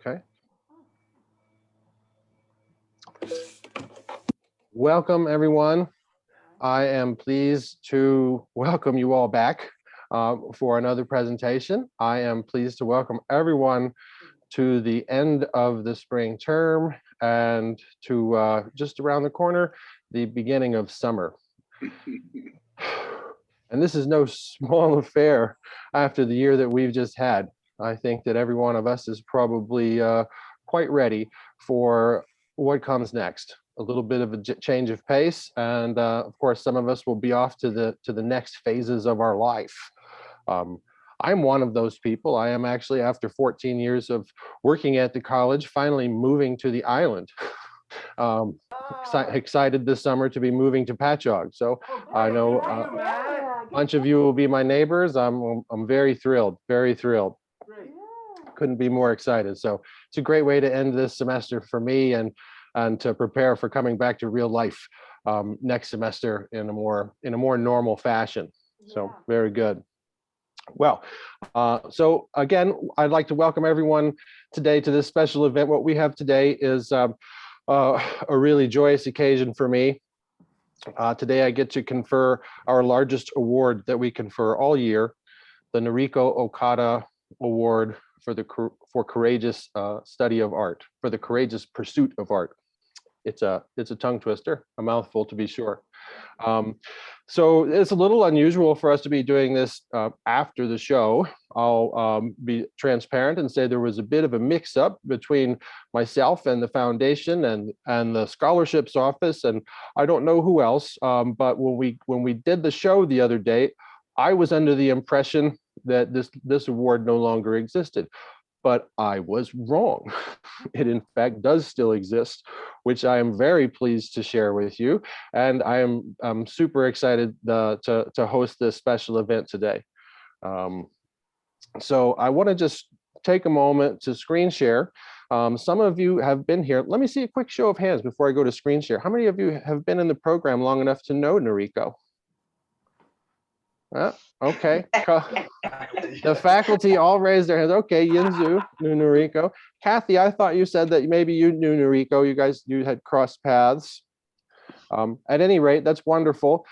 Okay. Welcome, everyone. I am pleased to welcome you all back for another presentation. I am pleased to welcome everyone to the end of the spring term and to just around the corner, the beginning of summer. And this is no small affair after the year that we've just had. I think that every one of us is probably quite ready for what comes next. A little bit of a change of pace, and of course, some of us will be off to the next phases of our life. Um, I'm one of those people. I am actually, after 14 years of working at the college, finally moving to the island. Um, excited this summer to be moving to Patchogue. So I know a bunch of you will be my neighbors. I'm very thrilled, very thrilled. Couldn't be more excited. So it's a great way to end this semester for me and to prepare for coming back to real life next semester in a more normal fashion. So very good. Well, so again, I'd like to welcome everyone today to this special event. What we have today is a really joyous occasion for me. Today I get to confer our largest award that we confer all year, the Noriko Okada Award for courageous study of art, for the courageous pursuit of art. It's a tongue twister, a mouthful to be sure. So it's a little unusual for us to be doing this after the show. I'll be transparent and say there was a bit of a mix-up between myself and the foundation and the scholarships office, and I don't know who else. But when we did the show the other day, I was under the impression that this award no longer existed. But I was wrong. It in fact does still exist, which I am very pleased to share with you. And I'm super excited to host this special event today. So I want to just take a moment to screen share. Some of you have been here. Let me see a quick show of hands before I go to screen share. How many of you have been in the program long enough to know Noriko? Okay. The faculty all raised their hands. Okay, Yinzu knew Noriko. Kathy, I thought you said that maybe you knew Noriko. You had crossed paths. At any rate, that's wonderful.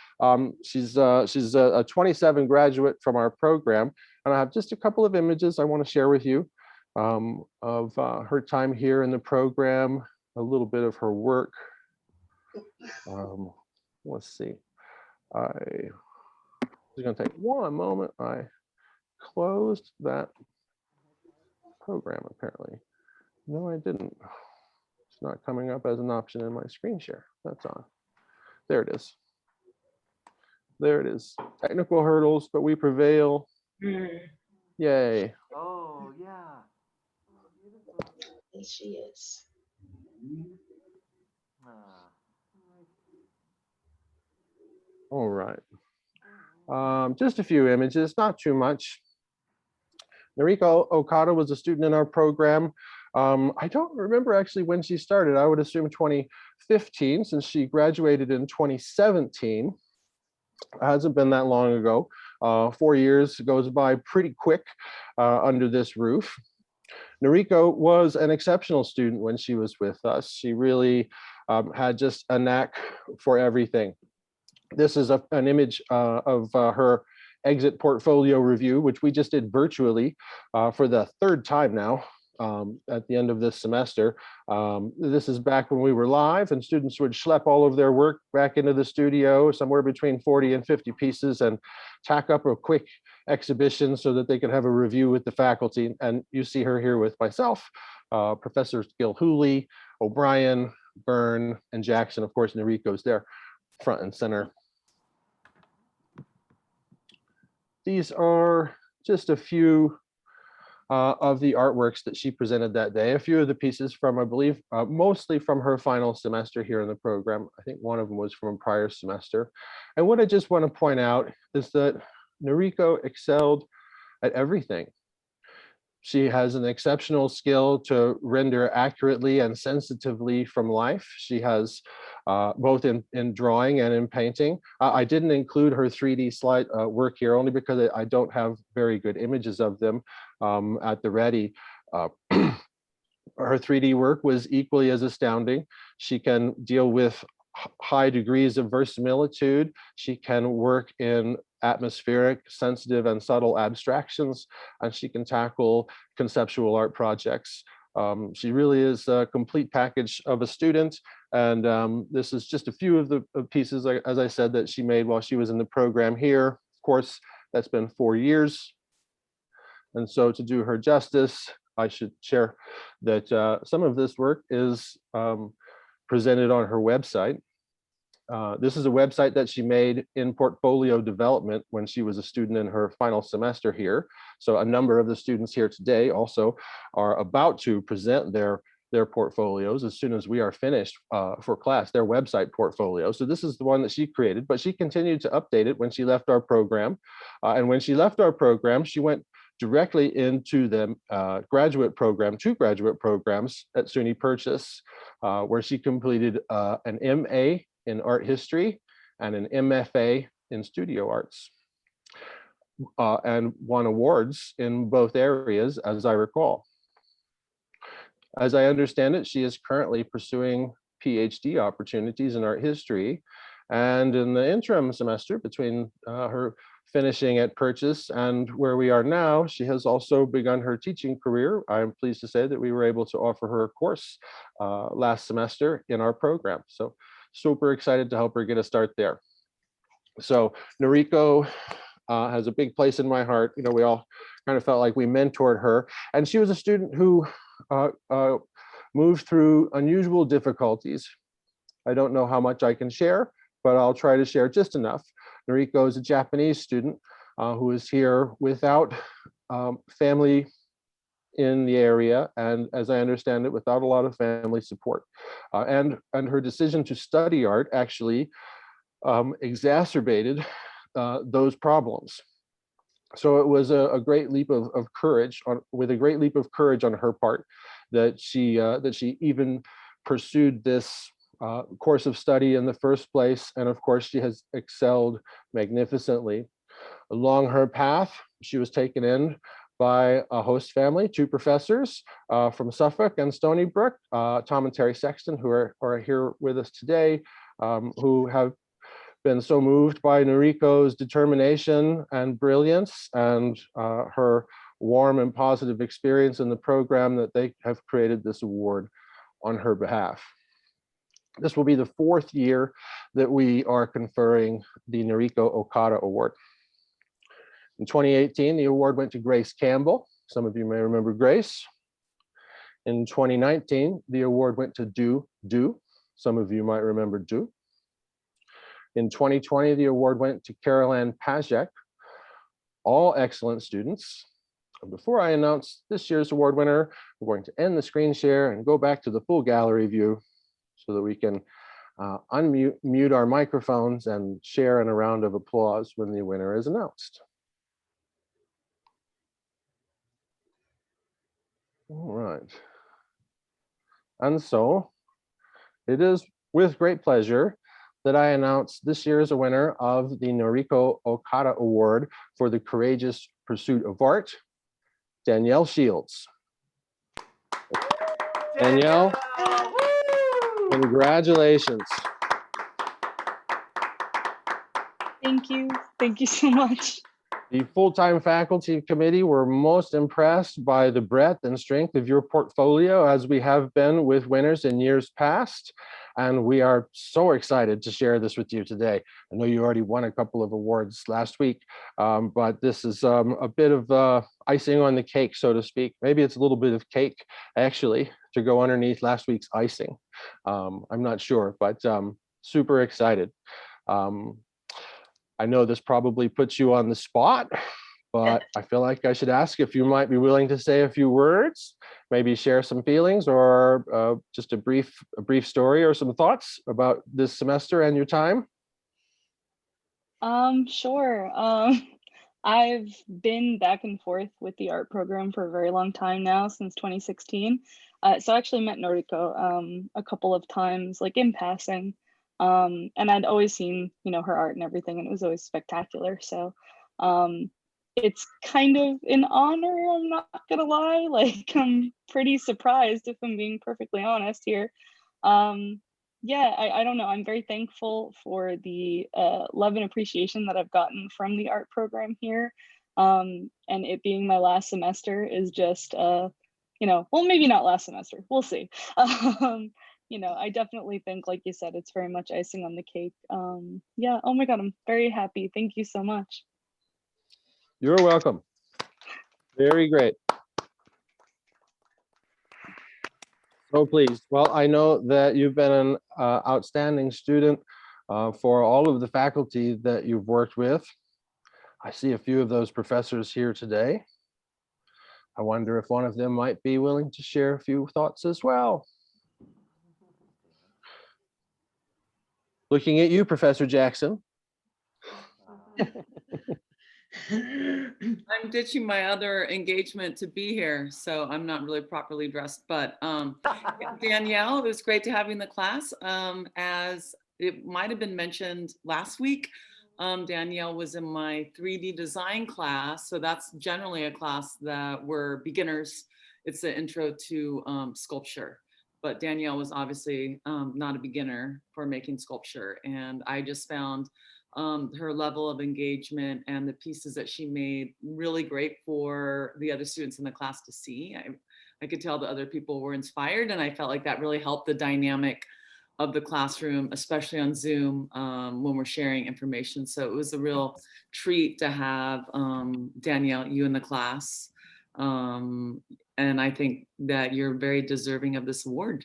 She's a 27 graduate from our program, and I have just a couple of images I want to share with you of her time here in the program, a little bit of her work. Let's see. It's going to take one moment. I closed that program apparently. No, I didn't. It's not coming up as an option in my screen share. That's on. There it is. There it is. Technical hurdles, but we prevail. Yay. Oh, yeah. Yes, she is. All right. Just a few images, not too much. Noriko Okada was a student in our program. I don't remember actually when she started. I would assume 2015, since she graduated in 2017. It hasn't been that long ago. 4 years goes by pretty quick under this roof. Noriko was an exceptional student when she was with us. She really had just a knack for everything. This is an image of her exit portfolio review, which we just did virtually for the third time now at the end of this semester. This is back when we were live and students would schlep all of their work back into the studio, somewhere between 40 and 50 pieces, and tack up a quick exhibition so that they could have a review with the faculty. And you see her here with myself, Professors Gil Hooley, O'Brien, Byrne, and Jackson. Of course, Noriko's there, front and center. These are just a few of the artworks that she presented that day. A few of the pieces from, I believe, mostly from her final semester here in the program. I think one of them was from a prior semester. And what I just want to point out is that Noriko excelled at everything. She has an exceptional skill to render accurately and sensitively from life. She has both in drawing and in painting. I didn't include her 3D slide work here only because I don't have very good images of them at the ready. her 3D work was equally as astounding. She can deal with high degrees of verisimilitude. She can work in atmospheric, sensitive, and subtle abstractions, and she can tackle conceptual art projects. She really is a complete package of a student, and this is just a few of the pieces, as I said, that she made while she was in the program here. Of course, that's been 4 years. And so to do her justice, I should share that some of this work is presented on her website. This is a website that she made in portfolio development when she was a student in her final semester here. So a number of the students here today also are about to present their portfolios as soon as we are finished for class, their website portfolio. So this is the one that she created, but she continued to update it when she left our program. And when she left our program, she went directly into the graduate program, 2 graduate programs at SUNY Purchase, where she completed an MA in art history and an MFA in studio arts, and won awards in both areas, as I recall. As I understand it, she is currently pursuing PhD opportunities in art history. And in the interim semester between her finishing at Purchase and where we are now, she has also begun her teaching career. I'm pleased to say that we were able to offer her a course last semester in our program. So super excited to help her get a start there. So Noriko has a big place in my heart. You know, we all kind of felt like we mentored her, and she was a student who moved through unusual difficulties. I don't know how much I can share, but I'll try to share just enough. Noriko is a Japanese student who is here without family in the area, and as I understand it, without a lot of family support. And her decision to study art actually exacerbated those problems. So it was a great leap of courage, with a great leap of courage on her part, that she even pursued this course of study in the first place. And of course, she has excelled magnificently. Along her path, she was taken in by a host family, 2 professors from Suffolk and Stony Brook, Tom and Terry Sexton, who are here with us today, who have been so moved by Noriko's determination and brilliance and her warm and positive experience in the program that they have created this award on her behalf. This will be the 4th year that we are conferring the Noriko Okada Award. In 2018, the award went to Grace Campbell. Some of you may remember Grace. In 2019, the award went to Du. Some of you might remember Du. In 2020, the award went to Caroline Pajek, all excellent students. Before I announce this year's award winner, we're going to end the screen share and go back to the full gallery view so that we can unmute our microphones and share in a round of applause when the winner is announced. All right. And so it is with great pleasure that I announce this year's winner of the Noriko Okada Award for the courageous pursuit of art, Danielle Shields. Danielle, congratulations. Thank you. Thank you so much. The full-time faculty committee were most impressed by the breadth and strength of your portfolio, as we have been with winners in years past. And we are so excited to share this with you today. I know you already won a couple of awards last week, but this is a bit of icing on the cake, so to speak. Maybe it's a little bit of cake, actually, to go underneath last week's icing. I'm not sure, but super excited. I know this probably puts you on the spot, but I feel like I should ask if you might be willing to say a few words, maybe share some feelings, or just a brief story or some thoughts about this semester and your time. Sure. I've been back and forth with the art program for a very long time now, since 2016. So I actually met Noriko a couple of times, like in passing. And I'd always seen, her art and everything, and it was always spectacular. So it's kind of an honor, I'm not gonna lie. Like, I'm pretty surprised, if I'm being perfectly honest here. Yeah, I don't know. I'm very thankful for the love and appreciation that I've gotten from the art program here. And it being my last semester is just, well, maybe not last semester. We'll see. I definitely think, like you said, it's very much icing on the cake. Yeah. Oh my God, I'm very happy. Thank you so much. You're welcome. Very great. So pleased. Well, I know that you've been an outstanding student for all of the faculty that you've worked with. I see a few of those professors here today. I wonder if one of them might be willing to share a few thoughts as well. Looking at you, Professor Jackson. I'm ditching my other engagement to be here, so I'm not really properly dressed. But Danielle, it was great to have you in the class. As it might have been mentioned last week, Danielle was in my 3D design class. So that's generally a class that we're beginners. It's the intro to sculpture. But Danielle was obviously not a beginner for making sculpture. And I just found her level of engagement and the pieces that she made really great for the other students in the class to see. I could tell that other people were inspired, and I felt like that really helped the dynamic of the classroom, especially on Zoom when we're sharing information. So it was a real treat to have Danielle, you in the class. And I think that you're very deserving of this award.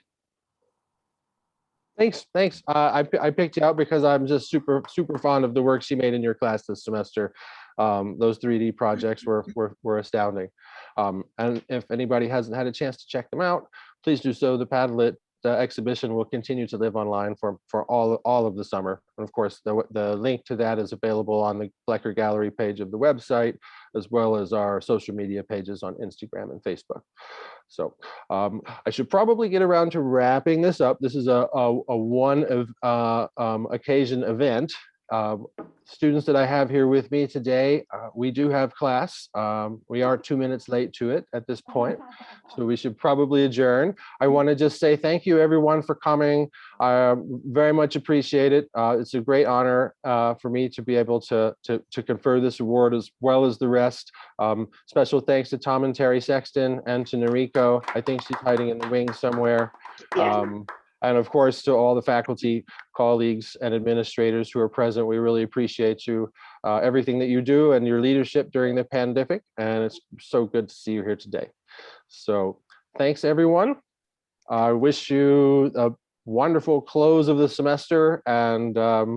Thanks. I picked you out because I'm just super fond of the work she made in your class this semester. Those 3D projects were astounding. And if anybody hasn't had a chance to check them out, please do so. The Padlet exhibition will continue to live online for all of the summer. And of course, the link to that is available on the Flecker Gallery page of the website, as well as our social media pages on Instagram and Facebook. So I should probably get around to wrapping this up. This is a one of occasion event. Students that I have here with me today, we do have class. We are 2 minutes late to it at this point, so we should probably adjourn. I want to just say thank you everyone for coming. I very much appreciate it. It's a great honor for me to be able to confer this award as well as the rest. Special thanks to Tom and Terry Sexton and to Noriko. I think she's hiding in the wings somewhere. And of course, to all the faculty, colleagues, and administrators who are present, we really appreciate you, everything that you do and your leadership during the pandemic. And it's so good to see you here today. So thanks, everyone. I wish you a wonderful close of the semester and a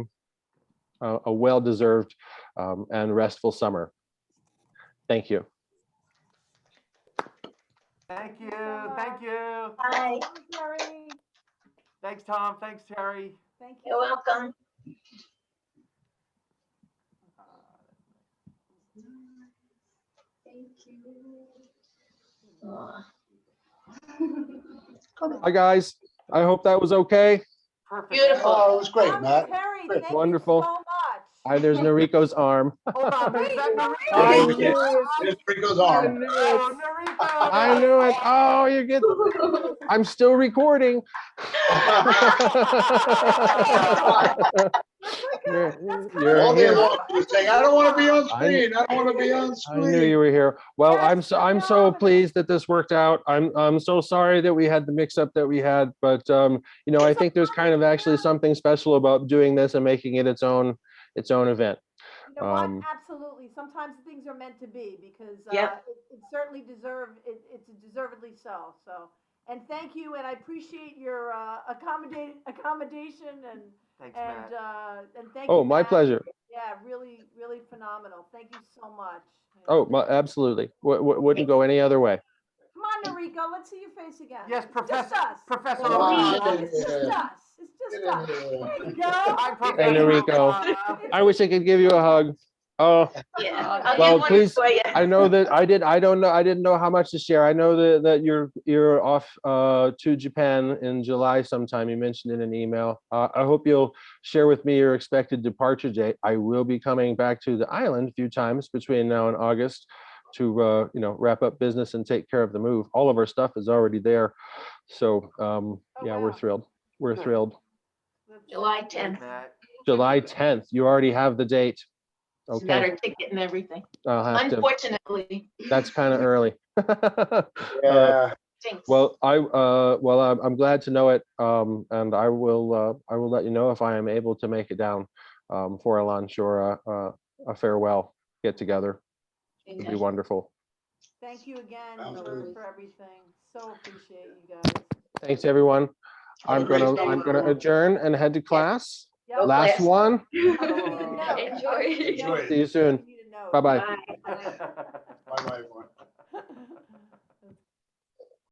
well-deserved and restful summer. Thank you. Thank you. Thank you. Bye. Terry. Thanks, Tom. Thanks, Terry. Thank you. You're welcome. Thank you. Hi, guys. I hope that was okay. Perfect. Beautiful. Oh, it was great, Matt. Terry, Great. thank Wonderful. you so much. Hi, there's Noriko's arm. Hold on. Is that Noriko? I knew it. It's Rico's I arm. knew it. Oh, Noriko. I knew it. Oh, you get. I'm still recording. You're All day here. long, he was saying, I don't want to be on I- screen. I don't want to be on I knew screen. you were here. Well, Yes, I'm so pleased that this worked out. I'm so sorry that we had the mix up that we had, but I think there's kind of actually something special about doing this and making it its own event. You know what? Um, Absolutely. Sometimes things are meant to be because Yep. it certainly it's deservedly so. So, and thank you, and I appreciate your accommodation and Thanks, Matt. and thank you. Oh, my Matt. pleasure. Yeah, really, really phenomenal. Thank you so much. Oh, absolutely. Wouldn't go any other way. Come on, Noriko, let's see your face again. Yes, It's Professor. just us. Professor. Come on, O'Connor. get It's just in here. us. It's just Get in us. here. There you go. Hi, Hey, Professor. Noriko. O'Connor. I wish I could give you a hug. Oh, Yeah, I'll well, get one please, for you. I know that I didn't know how much to share. I know that you're off to Japan in July sometime. You mentioned in an email. I hope you'll share with me your expected departure date. I will be coming back to the island a few times between now and August to wrap up business and take care of the move. All of our stuff is already there. So yeah, we're wow. thrilled. We're Good. thrilled. That's- July that's- 10th. Matt. July 10th. You already have the date. It's a Okay. matter of ticket and everything. I'll have to. Unfortunately. That's kind of early. Yeah. Stinks. Well, I'm glad to know it, and I will let you know if I am able to make it down for a lunch or a farewell get together. It'd be Okay. wonderful. Thank you again Sounds for, good. for everything. So appreciate you guys. Thanks, everyone. Have a I'm great gonna day. I'm gonna adjourn and head to class. Yep. Last class. one. I'll send you a note. Enjoy. I'll send you a Enjoy. note. See you soon. Need a note. Bye-bye. Bye. Bye-bye.